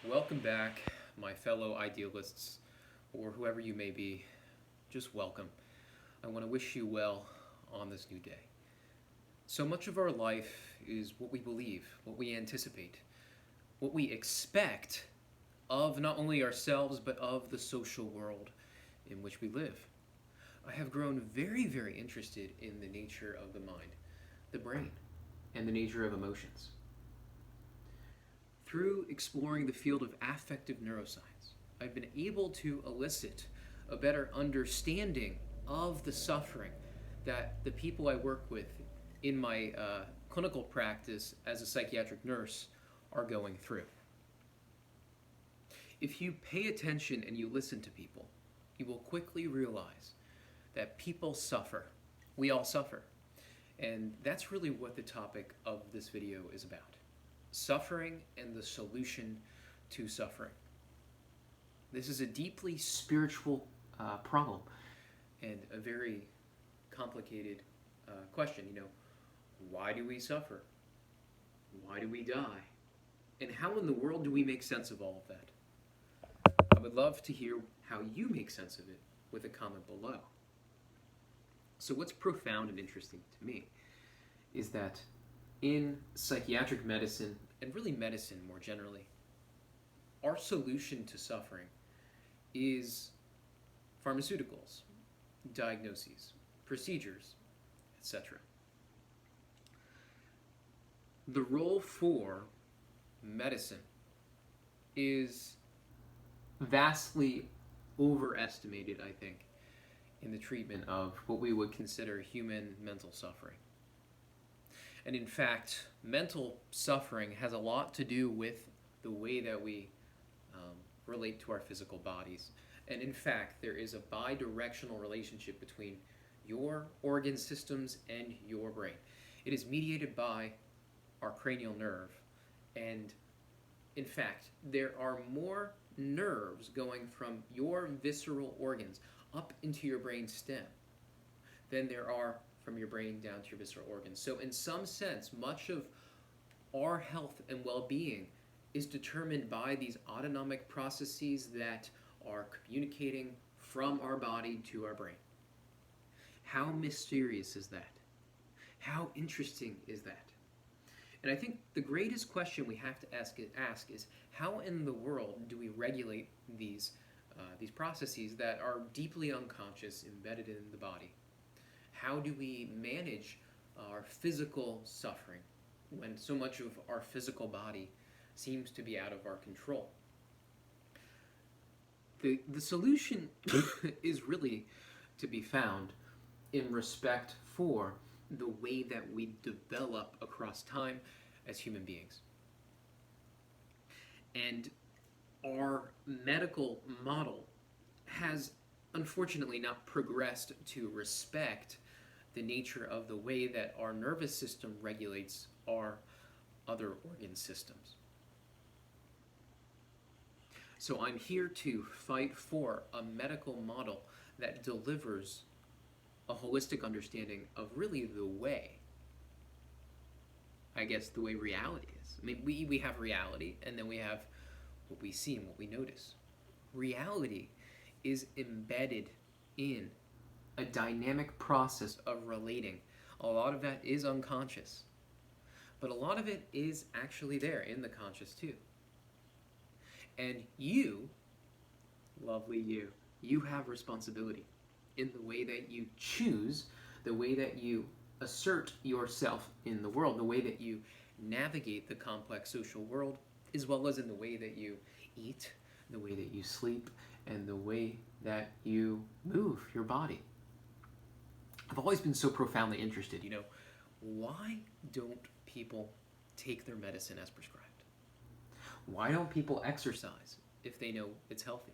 Welcome back, my fellow idealists, or whoever you may be. Just welcome. I want to wish you well on this new day. So much of our life is what we believe, what we anticipate, what we expect of not only ourselves but of the social world in which we live. I have grown very, very interested in the nature of the mind, the brain, and the nature of emotions. Through exploring the field of affective neuroscience, I've been able to elicit a better understanding of the suffering that the people I work with in my clinical practice as a psychiatric nurse are going through. If you pay attention and you listen to people, you will quickly realize that people suffer. We all suffer. And that's really what the topic of this video is about. Suffering and the solution to suffering. This is a deeply spiritual problem and a very complicated question. Why do we suffer? Why do we die? And how in the world do we make sense of all of that? I would love to hear how you make sense of it with a comment below. So what's profound and interesting to me is that in psychiatric medicine, and really medicine more generally, our solution to suffering is pharmaceuticals, diagnoses, procedures, etc. The role for medicine is vastly overestimated, I think, in the treatment of what we would consider human mental suffering. And in fact, mental suffering has a lot to do with the way that we relate to our physical bodies. And in fact, there is a bi-directional relationship between your organ systems and your brain. It is mediated by our cranial nerve. And in fact, there are more nerves going from your visceral organs up into your brain stem than there are from your brain down to your visceral organs. So in some sense, much of our health and well-being is determined by these autonomic processes that are communicating from our body to our brain. How mysterious is that? How interesting is that? And I think the greatest question we have to ask is how in the world do we regulate these processes that are deeply unconscious, embedded in the body? How do we manage our physical suffering when so much of our physical body seems to be out of our control? The solution is really to be found in respect for the way that we develop across time as human beings. And our medical model has unfortunately not progressed to respect the nature of the way that our nervous system regulates our other organ systems. So I'm here to fight for a medical model that delivers a holistic understanding of really the way, I guess, the way reality is. I mean, we have reality, and then we have what we see and what we notice. Reality is embedded in a dynamic process of relating. A lot of that is unconscious, but a lot of it is actually there in the conscious too. And you, lovely you have responsibility in the way that you choose, the way that you assert yourself in the world, the way that you navigate the complex social world, as well as in the way that you eat, the way that you sleep, and the way that you move your body. I've always been so profoundly interested, why don't people take their medicine as prescribed? Why don't people exercise if they know it's healthy?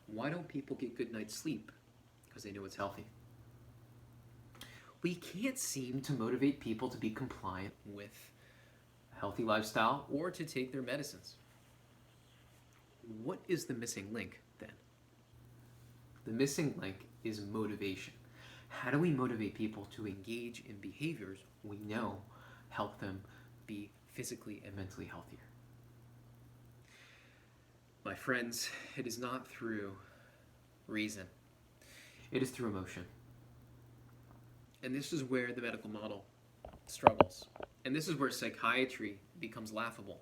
Why don't people get good night's sleep? Because they know it's healthy. We can't seem to motivate people to be compliant with a healthy lifestyle or to take their medicines. What is the missing link then? The missing link is motivation. How do we motivate people to engage in behaviors we know help them be physically and mentally healthier? My friends, it is not through reason. It is through emotion. And this is where the medical model struggles. And this is where psychiatry becomes laughable.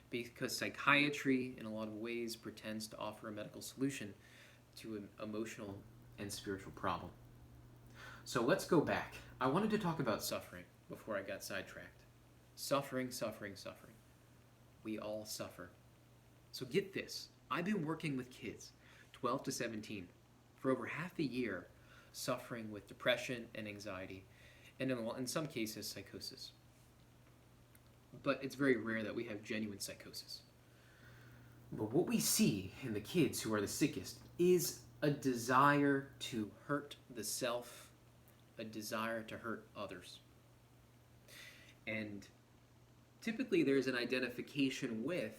Because psychiatry, in a lot of ways, pretends to offer a medical solution to an emotional and spiritual problem. So let's go back. I wanted to talk about suffering before I got sidetracked. Suffering, suffering, suffering. We all suffer. So get this. I've been working with kids, 12 to 17, for over half a year, suffering with depression and anxiety, and in some cases, psychosis. But it's very rare that we have genuine psychosis. But what we see in the kids who are the sickest is a desire to hurt the self, a desire to hurt others. And typically there's an identification with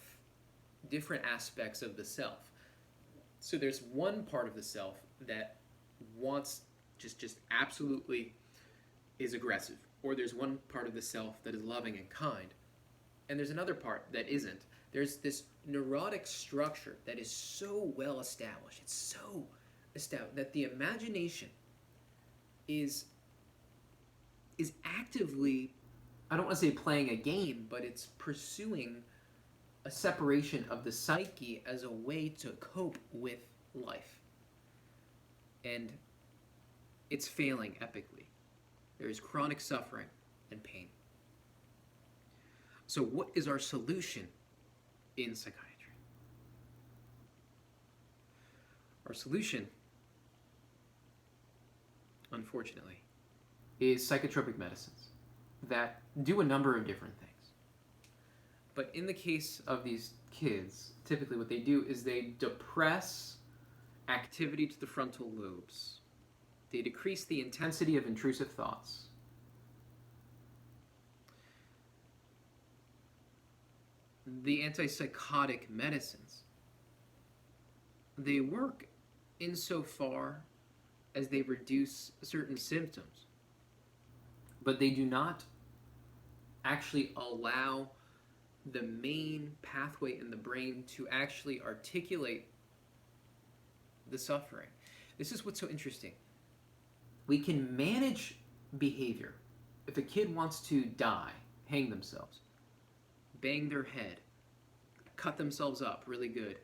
different aspects of the self. So there's one part of the self that wants just absolutely is aggressive, or there's one part of the self that is loving and kind, and there's another part that isn't. There's this neurotic structure that is so well established. It's so established that the imagination is actively, I don't want to say playing a game, but it's pursuing a separation of the psyche as a way to cope with life. And it's failing epically. There is chronic suffering and pain. So what is our solution in psychiatry? Our solution, unfortunately, is psychotropic medicines that do a number of different things. But in the case of these kids, typically what they do is they depress activity to the frontal lobes. They decrease the intensity of intrusive thoughts. The antipsychotic medicines, they work insofar as they reduce certain symptoms, but they do not actually allow the main pathway in the brain to actually articulate the suffering. This is what's so interesting. We can manage behavior. If a kid wants to die, hang themselves, bang their head, cut themselves up really good,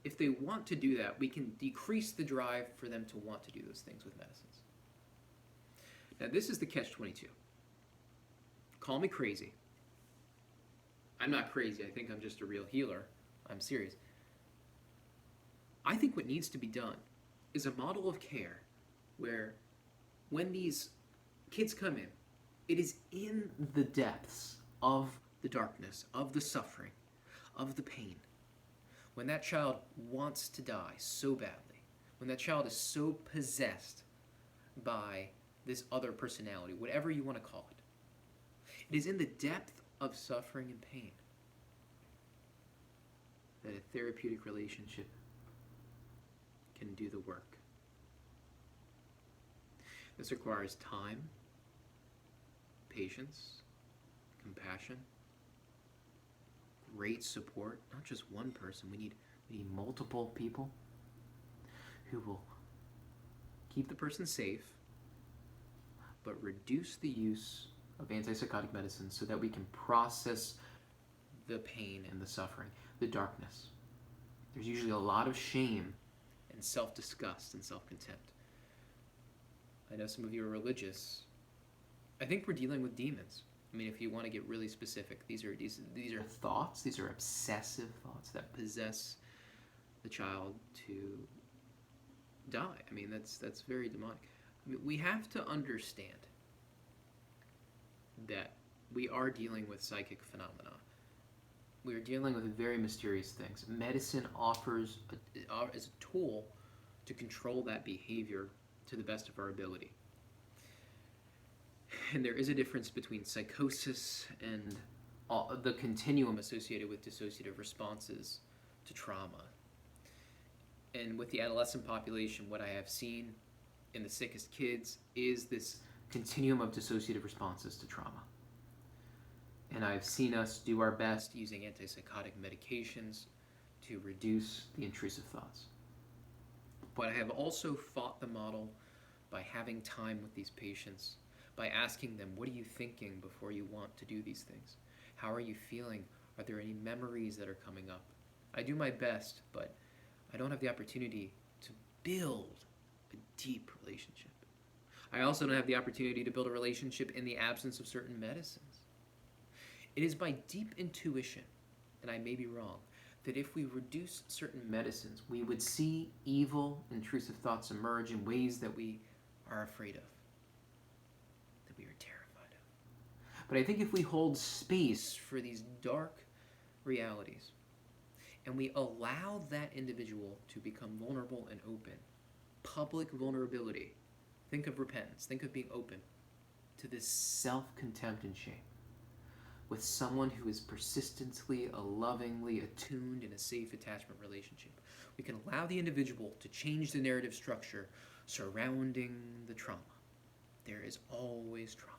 if they want to do that, we can decrease the drive for them to want to do those things with medicines. Now, this is the catch-22. Call me crazy. I'm not crazy. I think I'm just a real healer. I'm serious. I think what needs to be done is a model of care where when these kids come in, it is in the depths of the darkness, of the suffering, of the pain. When that child wants to die so badly, when that child is so possessed by this other personality, whatever you want to call it, it is in the depth of suffering and pain that a therapeutic relationship can do the work. This requires time, patience, compassion, great support, not just one person. We need multiple people who will keep the person safe, but reduce the use of antipsychotic medicines so that we can process the pain and the suffering, the darkness. There's usually a lot of shame and self-disgust and self-contempt. I know some of you are religious. I think we're dealing with demons. I mean, if you want to get really specific, these are thoughts, these are obsessive thoughts that possess the child to die. I mean, that's very demonic. I mean, we have to understand that we are dealing with psychic phenomena. We are dealing with very mysterious things. Medicine offers as a tool to control that behavior to the best of our ability. And there is a difference between psychosis and the continuum associated with dissociative responses to trauma. And with the adolescent population, what I have seen in the sickest kids is this continuum of dissociative responses to trauma. And I've seen us do our best using antipsychotic medications to reduce the intrusive thoughts. But I have also fought the model by having time with these patients, by asking them, what are you thinking before you want to do these things? How are you feeling? Are there any memories that are coming up? I do my best, but I don't have the opportunity to build a deep relationship. I also don't have the opportunity to build a relationship in the absence of certain medicines. It is by deep intuition, and I may be wrong, that if we reduce certain medicines, we would see evil, intrusive thoughts emerge in ways that we are afraid of, that we are terrified of. But I think if we hold space for these dark realities, and we allow that individual to become vulnerable and open, public vulnerability, think of repentance, think of being open to this self-contempt and shame, with someone who is persistently, lovingly attuned in a safe attachment relationship. We can allow the individual to change the narrative structure surrounding the trauma. There is always trauma.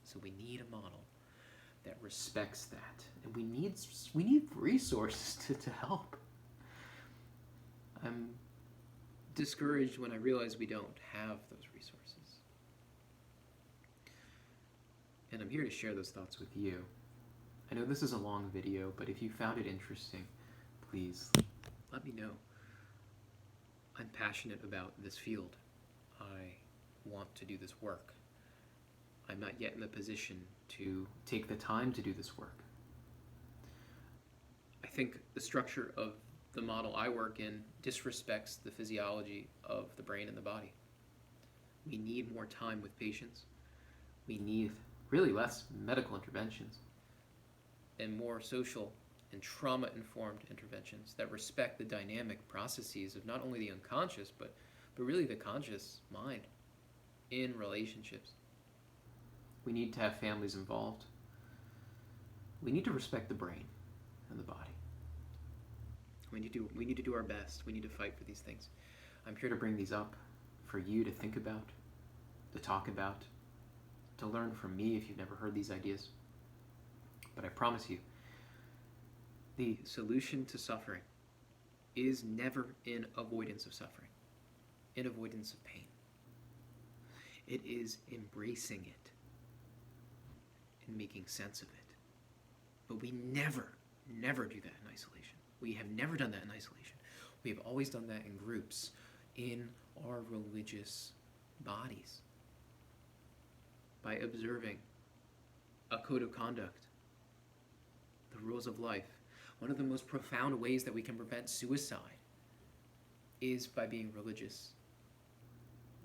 So we need a model that respects that. And we need resources to help. I'm discouraged when I realize we don't have those resources. And I'm here to share those thoughts with you. I know this is a long video, but if you found it interesting, please let me know. I'm passionate about this field. I want to do this work. I'm not yet in the position to take the time to do this work. I think the structure of the model I work in disrespects the physiology of the brain and the body. We need more time with patients. We need really less medical interventions and more social and trauma-informed interventions that respect the dynamic processes of not only the unconscious, but really the conscious mind in relationships. We need to have families involved. We need to respect the brain and the body. We need to do our best. We need to fight for these things. I'm here to bring these up for you to think about, to talk about, to learn from me if you've never heard these ideas. But I promise you, the solution to suffering is never in avoidance of suffering, in avoidance of pain. It is embracing it and making sense of it. But we never do that in isolation. We have never done that in isolation. We have always done that in groups, in our religious bodies, by observing a code of conduct, the rules of life. One of the most profound ways that we can prevent suicide is by being religious.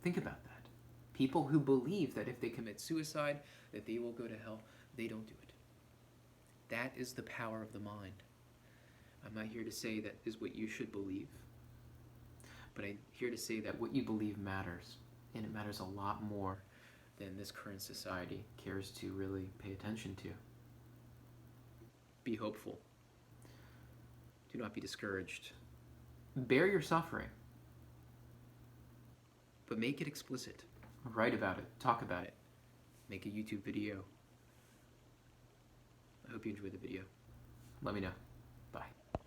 Think about that. People who believe that if they commit suicide, that they will go to hell, they don't do it. That is the power of the mind. I'm not here to say that is what you should believe, but I'm here to say that what you believe matters, and it matters a lot more than this current society cares to really pay attention to. Be hopeful. Do not be discouraged. Bear your suffering, but make it explicit. Write about it. Talk about it. Make a YouTube video. I hope you enjoyed the video. Let me know.